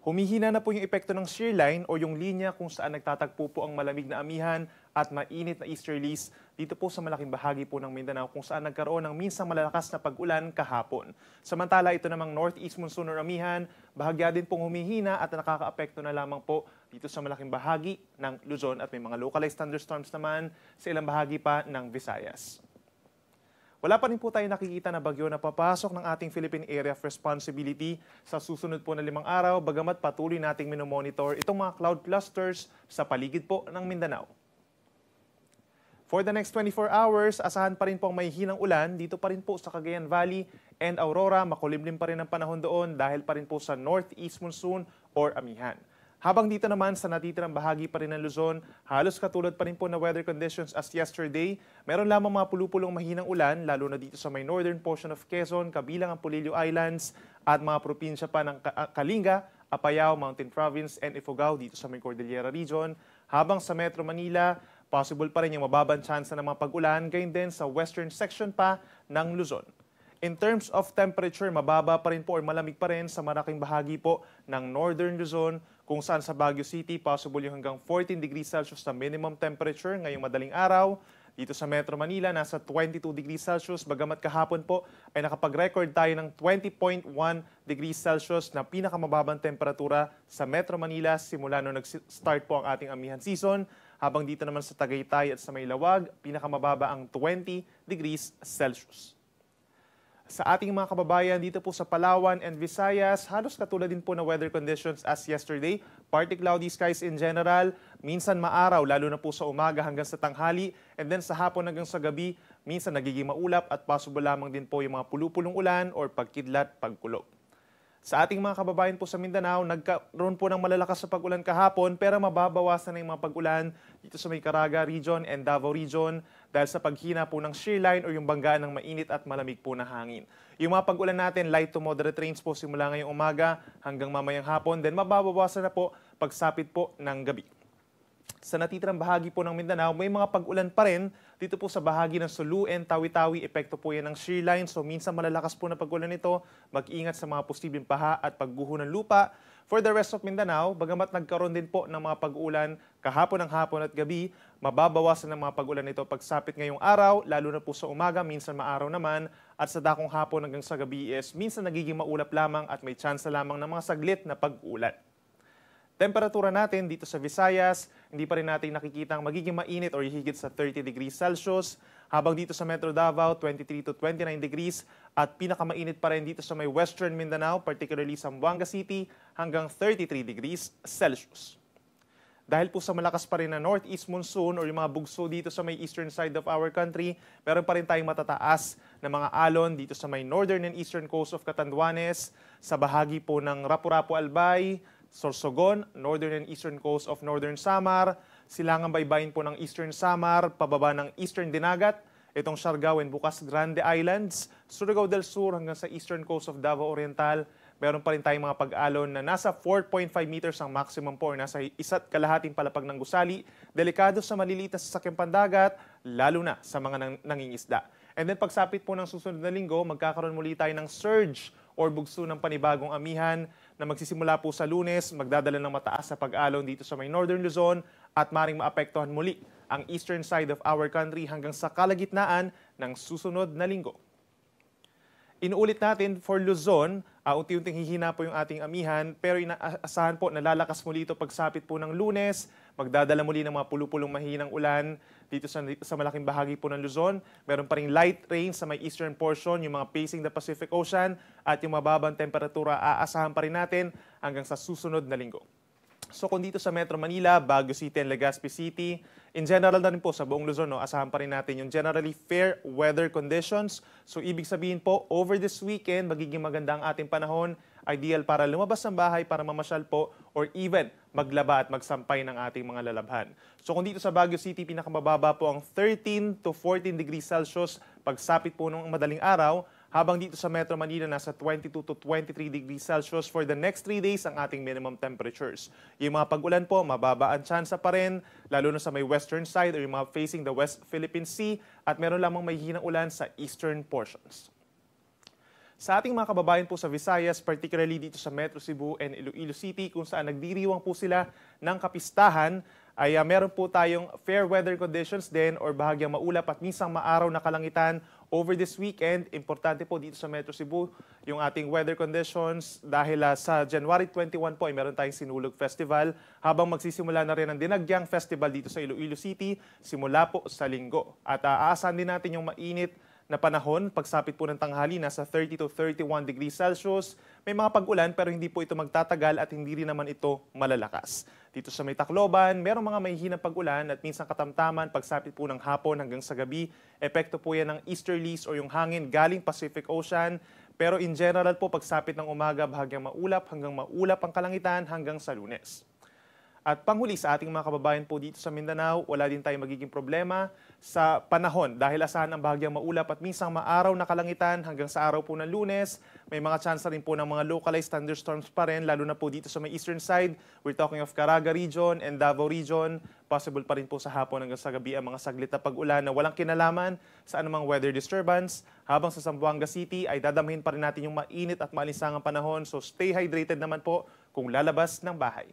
Humihina na po yung epekto ng shear line o yung linya kung saan nagtatagpo po ang malamig na amihan at mainit na easterlies dito po sa malaking bahagi po ng Mindanao kung saan nagkaroon ng minsang malalakas na pag-ulan kahapon. Samantala ito namang northeast monsoon or amihan, bahagya din pong humihina at nakakaapekto na lamang po dito sa malaking bahagi ng Luzon at may mga localized thunderstorms naman sa ilang bahagi pa ng Visayas. Wala pa rin po tayo nakikita na bagyo na papasok ng ating Philippine Area of Responsibility sa susunod po na 5 araw, bagamat patuloy nating minomonitor itong mga cloud clusters sa paligid po ng Mindanao. For the next 24 hours, asahan pa rin po ang may hinang ulan dito pa rin po sa Cagayan Valley and Aurora. Makulimlim pa rin ang panahon doon dahil pa rin po sa northeast monsoon or amihan. Habang dito naman sa natitirang bahagi pa rin ng Luzon, halos katulad pa rin po na weather conditions as yesterday. Meron lamang mga pulupulong mahinang ulan, lalo na dito sa may northern portion of Quezon, kabilang ang Polillo Islands at mga probinsya pa ng Kalinga, Apayao, Mountain Province, and Ifugao dito sa may Cordillera Region. Habang sa Metro Manila, possible pa rin yung mababang tsansa ng mga pag-ulan, gayon din sa western section pa ng Luzon. In terms of temperature, mababa pa rin po or malamig pa rin sa malaking bahagi po ng Northern Luzon, kung saan sa Baguio City, possible yung hanggang 14 degrees Celsius na minimum temperature ngayong madaling araw. Dito sa Metro Manila, nasa 22 degrees Celsius, bagamat kahapon po ay nakapag-record tayo ng 20.1 degrees Celsius na pinakamababang temperatura sa Metro Manila simula nung nag-start po ang ating amihan season. Habang dito naman sa Tagaytay at sa Maylawag, pinakamababa ang 20 degrees Celsius. Sa ating mga kababayan dito po sa Palawan and Visayas, halos katulad din po na weather conditions as yesterday. Partly cloudy skies in general, minsan maaraw lalo na po sa umaga hanggang sa tanghali, and then sa hapon hanggang sa gabi, minsan nagiging maulap at possible lamang din po yung mga pulupulong ulan or pagkidlat, pagkulog. Sa ating mga kababayan po sa Mindanao, nagkaroon po ng malalakas sa pag-ulan kahapon pero mababawasan na yung mga pag-ulan dito sa may Caraga Region and Davao Region dahil sa paghina po ng shear line o yung banggaan ng mainit at malamig po na hangin. Yung mga pag-ulan natin, light to moderate rains po simula ngayong umaga hanggang mamayang hapon, then mababawasan na po pagsapit po ng gabi. Sa natitirang bahagi po ng Mindanao, may mga pag-ulan pa rin dito po sa bahagi ng Sulu and Tawi-Tawi. Epekto po yan ng shear line. So minsan malalakas po na pag-ulan ito. Mag-ingat sa mga posibleng paha at pagguho ng lupa. For the rest of Mindanao, bagamat nagkaroon din po ng mga pag-ulan kahapon ng hapon at gabi, mababawasan ng mga pag-ulan ito pagsapit ngayong araw, lalo na po sa umaga, minsan maaraw naman, at sa dakong hapon hanggang sa gabi is minsan nagiging maulap lamang at may tsansa lamang ng mga saglit na pag-ulan. Temperatura natin dito sa Visayas, hindi pa rin natin nakikita ang magiging mainit o higit sa 30 degrees Celsius. Habang dito sa Metro Davao, 23 to 29 degrees. At pinakamainit pa rin dito sa may Western Mindanao, particularly sa Zamboanga City, hanggang 33 degrees Celsius. Dahil po sa malakas pa rin na northeast monsoon o yung mga bugso dito sa may eastern side of our country, meron pa rin tayong matataas na mga alon dito sa may northern and eastern coast of Catanduanes, sa bahagi po ng Rapu-Rapu Albay, Sorsogon, northern and eastern coast of northern Samar, silangang baybayin po ng eastern Samar, pababa ng eastern Dinagat, itong Siargao and Bukas Grande Islands, Surigao del Sur hanggang sa eastern coast of Davao Oriental. Meron pa rin tayong mga pag-alon na nasa 4.5 meters ang maximum po, nasa 1.5 palapag ng gusali. Delikado sa maliliit na sasakyang pandagat, lalo na sa mga nangingisda. And then pagsapit po ng susunod na linggo, magkakaroon muli tayo ng surge or bugso ng panibagong amihan na magsisimula po sa Lunes, magdadala ng mataas sa pag-alon dito sa may Northern Luzon at maring maapektuhan muli ang eastern side of our country hanggang sa kalagitnaan ng susunod na linggo. Inuulit natin for Luzon, unti-unting hihina po yung ating amihan pero inaasahan po na lalakas muli ito pagsapit po ng Lunes, magdadala muli ng mga pulupulong mahinang ulan dito sa malaking bahagi po ng Luzon. Meron pa ring light rain sa may eastern portion, yung mga facing the Pacific Ocean at yung mababang temperatura aasahan pa rin natin hanggang sa susunod na linggo. So kung dito sa Metro Manila, Baguio City and Legazpi City, in general na rin po sa buong Luzon, asahan pa rin natin yung generally fair weather conditions. So ibig sabihin po, over this weekend, magiging maganda ang ating panahon, ideal para lumabas ng bahay para mamasyal po or even maglaba at magsampay ng ating mga lalabhan. So kung dito sa Baguio City, pinakamababa po ang 13 to 14 degrees Celsius pagsapit po ng madaling araw, habang dito sa Metro Manila, nasa 22 to 23 degrees Celsius for the next 3 days ang ating minimum temperatures. Yung mga pag-ulan po, mababa ang tsansa pa rin, lalo na sa may western side or yung mga facing the West Philippine Sea at meron lamang may hinang ulan sa eastern portions. Sa ating mga kababayan po sa Visayas, particularly dito sa Metro Cebu and Iloilo City, kung saan nagdiriwang po sila ng kapistahan, ay meron po tayong fair weather conditions din or bahagyang maulap at minsang maaraw na kalangitan over this weekend. Importante po dito sa Metro Cebu yung ating weather conditions dahil sa January 21 po ay meron tayong Sinulog Festival habang magsisimula na rin ang Dinagyang Festival dito sa Iloilo City simula po sa Linggo. At aasahan din natin yung mainit na panahon, pagsapit po ng tanghali, nasa 30 to 31 degrees Celsius. May mga pag-ulan pero hindi po ito magtatagal at hindi rin naman ito malalakas. Dito sa May Tacloban, merong mga mahihinang pag-ulan at minsan katamtaman, pagsapit po ng hapon hanggang sa gabi. Epekto po yan ng easterlies o yung hangin galing Pacific Ocean. Pero in general po, pagsapit ng umaga, bahagyang maulap hanggang maulap ang kalangitan hanggang sa Lunes. At panghuli sa ating mga kababayan po dito sa Mindanao, wala din tayong magiging problema sa panahon dahil asahan ang bahagyang maulap at minsang maaraw na kalangitan hanggang sa araw po ng Lunes. May mga chance rin po ng mga localized thunderstorms pa rin, lalo na po dito sa may eastern side. We're talking of Caraga region and Davao region. Possible pa rin po sa hapon hanggang sa gabi ang mga saglit na pag-ulan na walang kinalaman sa anumang weather disturbance. Habang sa Zamboanga City ay dadamhin pa rin natin yung mainit at maalinsangang panahon. So stay hydrated naman po kung lalabas ng bahay.